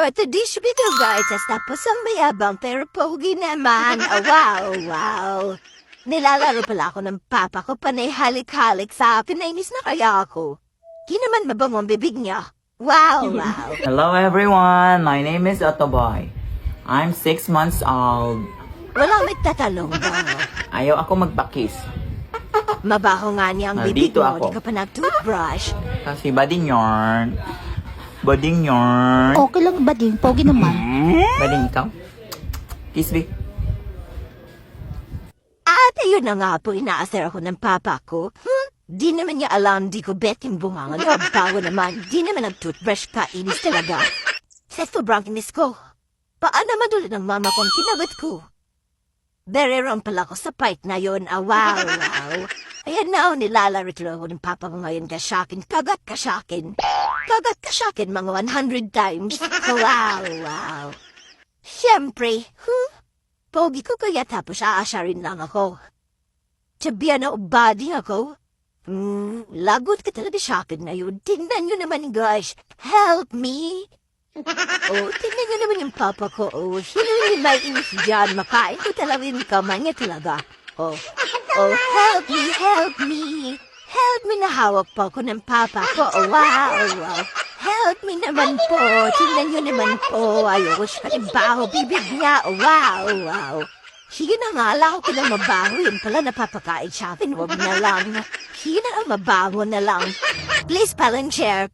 Orthodox video guys, tapos ang mayabang pero pogi naman. Wow. Nilalaro pala ako ng papa ko, panay halik-halik sa akin, nainis na kaya ako. Di naman mabango ang bibig niya. Wow. Hello everyone, my name is Otoboy. I'm 6 months old. Walang may tatalong ba? Ayaw ako magpakis. Mabaho nga niya ang bibig Nandito mo, ako. di ka pa nag-toothbrush. Kasi bading yarn. Bading yarn. Okay lang ba din? Pogi naman. Bading ikaw? Kiss me. At ayun na nga po, inaasar ako ng papa ko. Di naman niya alam, di ko bet yung bungangan. Bago naman, di naman nag-toothbrush ka, inis talaga. Sa sobrang inis ko, paano madulad ng mama kong kinabot ko? Very wrong pala ako sa part na yun. Wow. Ayan na, nilalaro ako ng papa ko ngayon kasyakin. Kagat kasyakin, mga 100 times. Wow. Siyempre, pogi ko kaya tapos aasyarin lang ako. Tiyan na body ako. Lagot ka talaga sa akin na yun. Tingnan nyo naman, guys. Help me. Tingnan nyo naman yung papa ko. Sino yung may inis dyan? Makain ko talaga yung kamay niya talaga. Help me. Help me na hawak po ako ng papa ko. Wow. Help me naman po. Tingnan nyo naman po. Ayoko siya kanibaho. Bibig niya. Wow. Sige na nga, alaw ko na mabaho. Yun pala napapakain sa akin. Huwag na lang. Sige na, mabaho na lang. Please, Palancher,